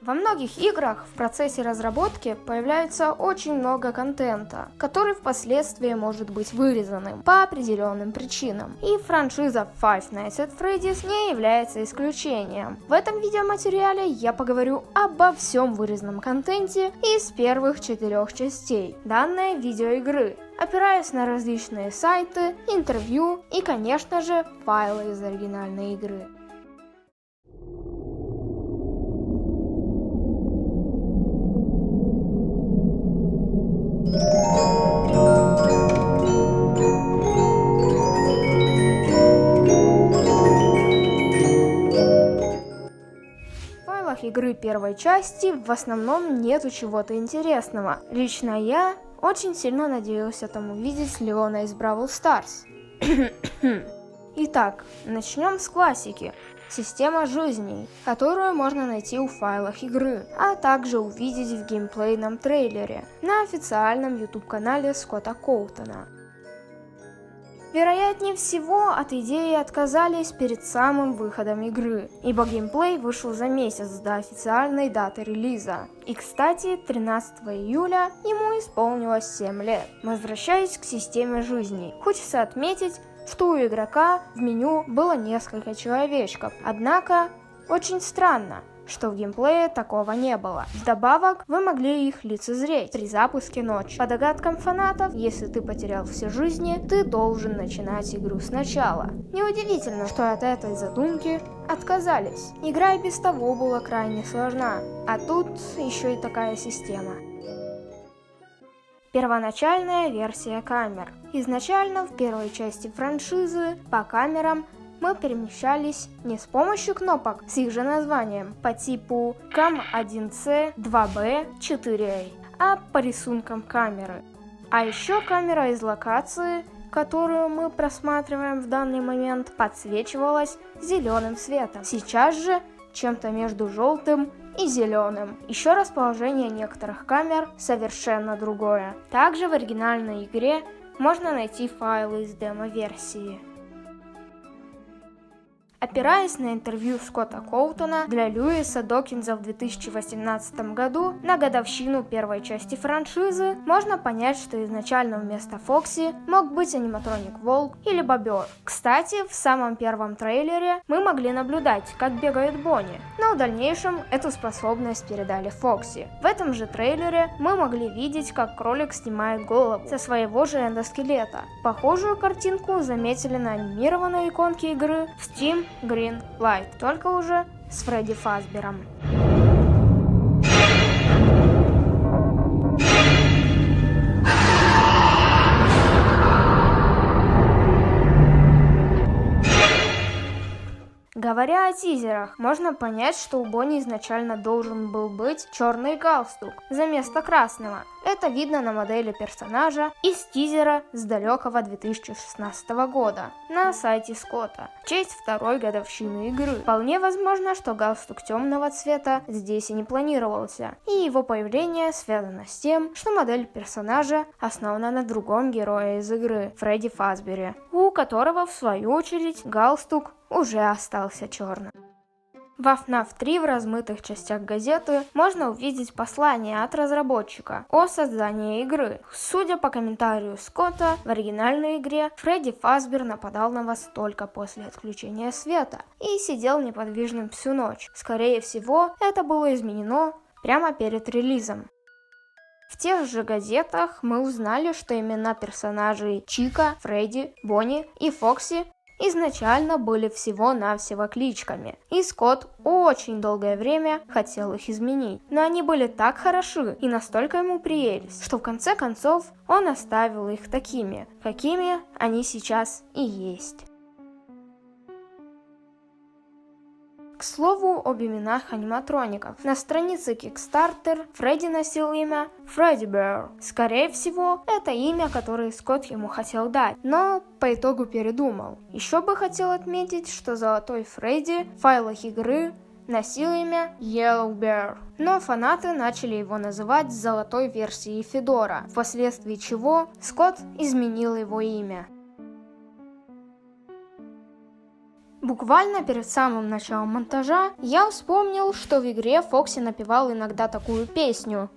Во многих играх в процессе разработки появляется очень много контента, который впоследствии может быть вырезанным по определенным причинам. И франшиза Five Nights at Freddy's не является исключением. В этом видеоматериале я поговорю обо всем вырезанном контенте из первых 4 частей данной видеоигры, опираясь на различные сайты, интервью и, конечно же, файлы из оригинальной игры. В файлах игры первой части в основном нету чего-то интересного. Лично я очень сильно надеялся там увидеть Леона из Бравл Старс. Итак, начнем с классики. Система жизней, которую можно найти в файлах игры, а также увидеть в геймплейном трейлере на официальном YouTube-канале Скотта Коутона. Вероятнее всего, от идеи отказались перед самым выходом игры, ибо геймплей вышел за месяц до официальной даты релиза. И, кстати, 13 июля ему исполнилось 7 лет. Возвращаясь к системе жизней, хочется отметить, что у игрока в меню было несколько человечков, однако очень странно, что в геймплее такого не было. Вдобавок, вы могли их лицезреть при запуске ночи. По догадкам фанатов, если ты потерял все жизни, ты должен начинать игру сначала. Неудивительно, что от этой задумки отказались. Игра и без того была крайне сложна, а тут еще и такая система. Первоначальная версия камер. Изначально в первой части франшизы по камерам мы перемещались не с помощью кнопок с их же названием по типу CAM1C, 2B, 4A, а по рисункам камеры. А еще камера из локации, которую мы просматриваем в данный момент, подсвечивалась зеленым светом. Сейчас же чем-то между желтым и зеленым. Еще расположение некоторых камер совершенно другое. Также в оригинальной игре можно найти файлы из демо-версии. Опираясь на интервью Скотта Коутона для Льюиса Докинза в 2018 году на годовщину первой части франшизы, можно понять, что изначально вместо Фокси мог быть аниматроник Волк или Бобер. Кстати, в самом первом трейлере мы могли наблюдать, как бегает Бонни, но в дальнейшем эту способность передали Фокси. В этом же трейлере мы могли видеть, как кролик снимает голову со своего же эндоскелета. Похожую картинку заметили на анимированной иконке игры в Steam Green Light, только уже с Фредди Фазбером. Говоря о тизерах, можно понять, что у Бонни изначально должен был быть черный галстук за место красного. Это видно на модели персонажа из тизера с далекого 2016 года на сайте Скотта в честь второй годовщины игры. Вполне возможно, что галстук темного цвета здесь и не планировался, и его появление связано с тем, что модель персонажа основана на другом герое из игры, Фредди Фазбере, у которого в свою очередь галстук уже остался черным. В FNAF 3 в размытых частях газеты можно увидеть послание от разработчика о создании игры. Судя по комментарию Скотта, в оригинальной игре Фредди Фазбер нападал на вас только после отключения света и сидел неподвижным всю ночь. Скорее всего, это было изменено прямо перед релизом. В тех же газетах мы узнали, что имена персонажей Чика, Фредди, Бонни и Фокси изначально были всего-навсего кличками, и Скотт очень долгое время хотел их изменить, но они были так хороши и настолько ему приелись, что в конце концов он оставил их такими, какими они сейчас и есть. К слову об именах аниматроников. На странице Kickstarter Фредди носил имя Фредди Бэр. Скорее всего, это имя, которое Скотт ему хотел дать, но по итогу передумал. Еще бы хотел отметить, что Золотой Фредди в файлах игры носил имя Yellow Bear, но фанаты начали его называть золотой версией Федора, впоследствии чего Скотт изменил его имя. Буквально перед самым началом монтажа я вспомнил, что в игре Фокси напевал иногда такую песню.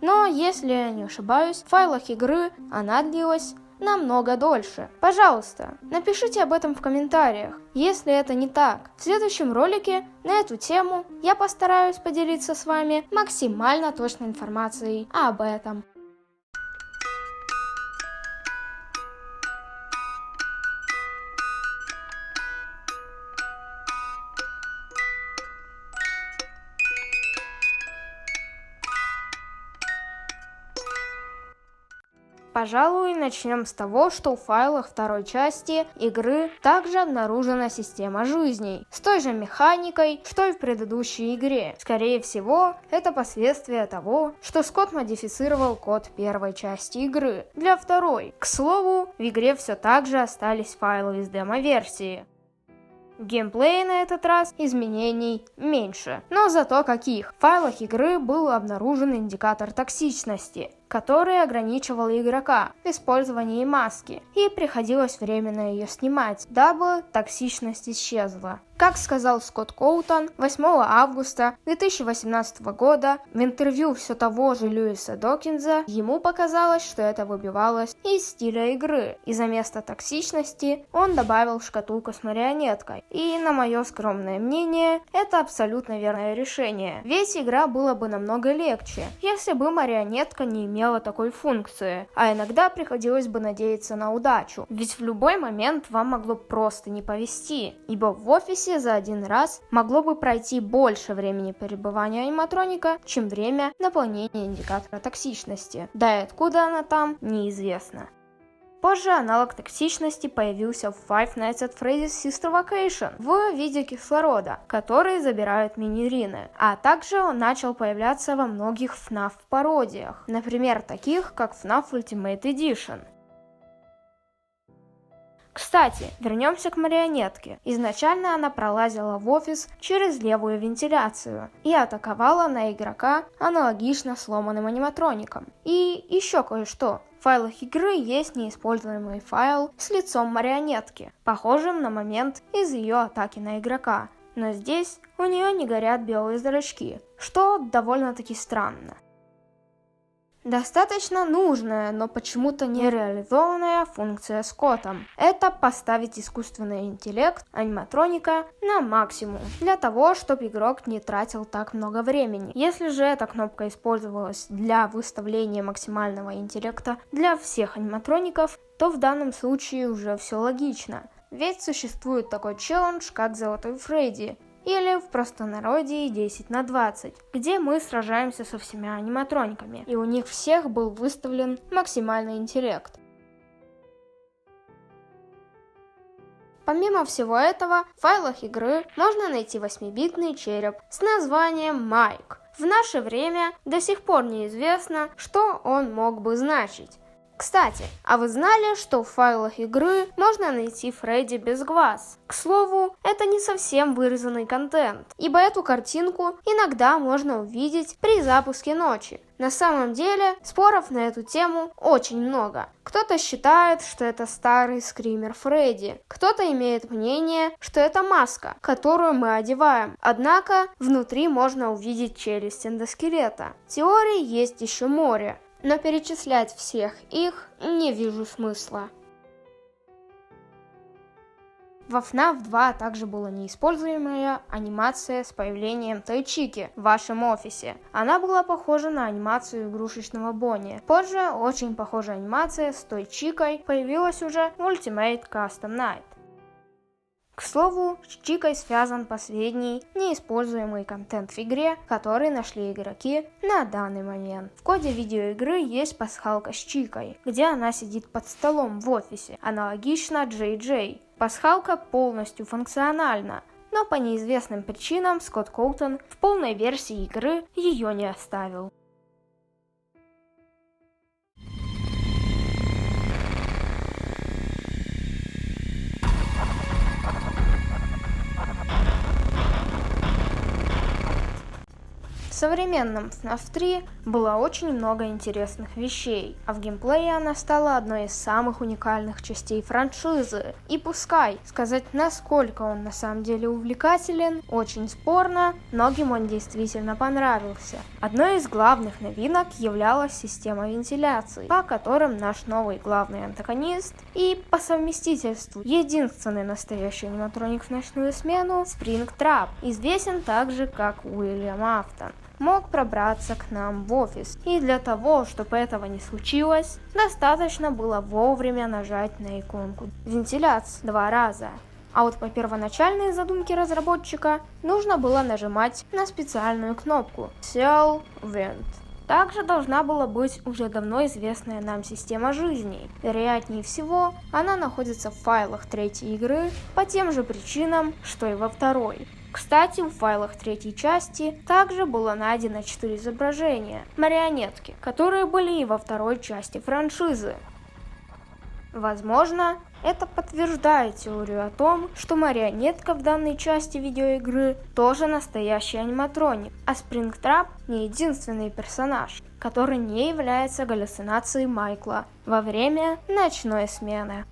Но, если я не ошибаюсь, в файлах игры она длилась намного дольше. Пожалуйста, напишите об этом в комментариях, если это не так. В следующем ролике на эту тему я постараюсь поделиться с вами максимально точной информацией об этом. Пожалуй, начнем с того, что в файлах второй части игры также обнаружена система жизней, с той же механикой, что и в предыдущей игре. Скорее всего, это последствия того, что Скотт модифицировал код первой части игры для второй. К слову, в игре все так же остались файлы из демо-версии. В геймплее на этот раз изменений меньше, но зато каких. В файлах игры был обнаружен индикатор токсичности, который ограничивал игрока в использовании маски, и приходилось временно ее снимать, дабы токсичность исчезла. Как сказал Скотт Коутон 8 августа 2018 года в интервью все того же Льюиса Докинза, ему показалось, что это выбивалось из стиля игры, и за место токсичности он добавил шкатулку с марионеткой. И, на мое скромное мнение, это абсолютно верное решение. Ведь игра была бы намного легче, если бы марионетка не имела такой функции, а иногда приходилось бы надеяться на удачу, ведь в любой момент вам могло просто не повезти, ибо в офисе за один раз могло бы пройти больше времени пребывания аниматроника, чем время наполнения индикатора токсичности. Да и откуда она там, неизвестно. Позже аналог токсичности появился в Five Nights at Freddy's Sister Vacation в виде кислорода, который забирают мини-рины, а также он начал появляться во многих FNAF пародиях, например, таких как FNAF Ultimate Edition. Кстати, вернемся к марионетке. Изначально она пролазила в офис через левую вентиляцию и атаковала на игрока аналогично сломанным аниматроником. И еще кое-что. В файлах игры есть неиспользуемый файл с лицом марионетки, похожим на момент из ее атаки на игрока. Но здесь у нее не горят белые зрачки, что довольно-таки странно. Достаточно нужная, но почему-то не реализованная функция Скоттом. Это поставить искусственный интеллект аниматроника на максимум, для того, чтобы игрок не тратил так много времени. Если же эта кнопка использовалась для выставления максимального интеллекта для всех аниматроников, то в данном случае уже все логично. Ведь существует такой челлендж, как Золотой Фредди, или в простонародье 10 на 20, где мы сражаемся со всеми аниматрониками, и у них всех был выставлен максимальный интеллект. Помимо всего этого, в файлах игры можно найти 8-битный череп с названием Майк. В наше время до сих пор неизвестно, что он мог бы значить. Кстати, а вы знали, что в файлах игры можно найти Фредди без глаз? К слову, это не совсем вырезанный контент, ибо эту картинку иногда можно увидеть при запуске ночи. На самом деле, споров на эту тему очень много. Кто-то считает, что это старый скример Фредди, кто-то имеет мнение, что это маска, которую мы одеваем. Однако, внутри можно увидеть челюсть эндоскелета. Теорий есть еще море, но перечислять всех их не вижу смысла. Во FNAF 2 также была неиспользуемая анимация с появлением Той Чики в вашем офисе. Она была похожа на анимацию игрушечного Бонни. Позже очень похожая анимация с Той Чикой появилась уже в Ultimate Custom Night. К слову, с Чикой связан последний неиспользуемый контент в игре, который нашли игроки на данный момент. В коде видеоигры есть пасхалка с Чикой, где она сидит под столом в офисе, аналогично Джей Джей. Пасхалка полностью функциональна, но по неизвестным причинам Скотт Коутон в полной версии игры ее не оставил. В современном FNAF 3 было очень много интересных вещей, а в геймплее она стала одной из самых уникальных частей франшизы. И пускай сказать, насколько он на самом деле увлекателен, очень спорно, многим он действительно понравился. Одной из главных новинок являлась система вентиляции, по которым наш новый главный антагонист и по совместительству единственный настоящий аниматроник в ночную смену Springtrap, известен также как Уильям Афтон, мог пробраться к нам в офис. И для того, чтобы этого не случилось, достаточно было вовремя нажать на иконку вентиляции 2 раза. А вот по первоначальной задумке разработчика нужно было нажимать на специальную кнопку Cell Vent. Также должна была быть уже давно известная нам система жизней. Вероятнее всего, она находится в файлах третьей игры по тем же причинам, что и во второй. Кстати, в файлах третьей части также было найдено 4 изображения марионетки, которые были и во второй части франшизы. Возможно, это подтверждает теорию о том, что марионетка в данной части видеоигры тоже настоящий аниматроник, а Springtrap не единственный персонаж, который не является галлюцинацией Майкла во время ночной смены.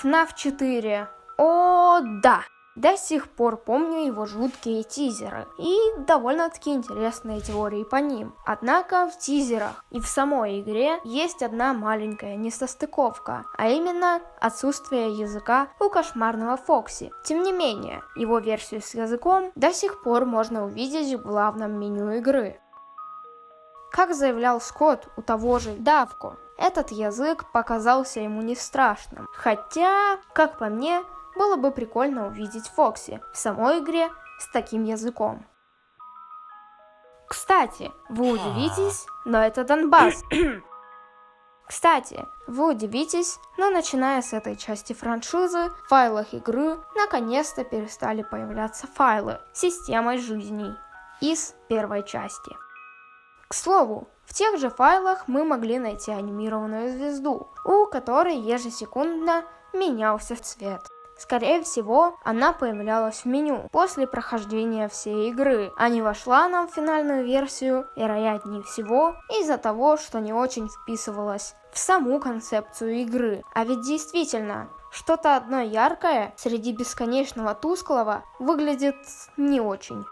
FNAF 4. О, да! До сих пор помню его жуткие тизеры и довольно-таки интересные теории по ним. Однако в тизерах и в самой игре есть одна маленькая несостыковка, а именно отсутствие языка у кошмарного Фокси. Тем не менее, его версию с языком до сих пор можно увидеть в главном меню игры. Как заявлял Скотт у того же Давко, этот язык показался ему не страшным. Хотя, как по мне, было бы прикольно увидеть Фокси в самой игре с таким языком. Кстати, вы удивитесь, но это Донбасс. Но начиная с этой части франшизы, в файлах игры наконец-то перестали появляться файлы с системой жизней из первой части. К слову, в тех же файлах мы могли найти анимированную звезду, у которой ежесекундно менялся цвет. Скорее всего, она появлялась в меню после прохождения всей игры, а не вошла нам в финальную версию, вероятнее всего, из-за того, что не очень вписывалась в саму концепцию игры. А ведь действительно, что-то одно яркое среди бесконечного тусклого выглядит не очень.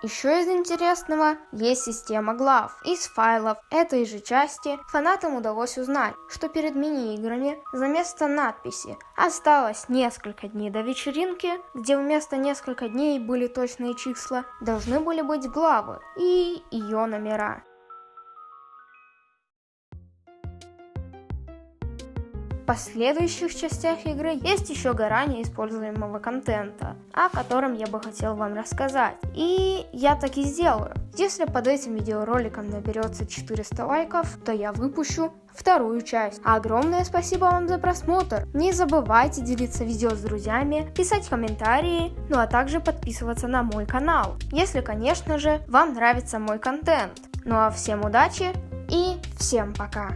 Еще из интересного есть система глав. Из файлов этой же части фанатам удалось узнать, что перед мини-играми за место надписи осталось несколько дней до вечеринки, где вместо несколько дней были точные числа, должны были быть главы и ее номера. В последующих частях игры есть еще гора неиспользуемого контента, о котором я бы хотел вам рассказать. И я так и сделаю. Если под этим видеороликом наберется 400 лайков, то я выпущу вторую часть. Огромное спасибо вам за просмотр. Не забывайте делиться видео с друзьями, писать комментарии, ну а также подписываться на мой канал, если, конечно же, вам нравится мой контент. Ну а всем удачи и всем пока!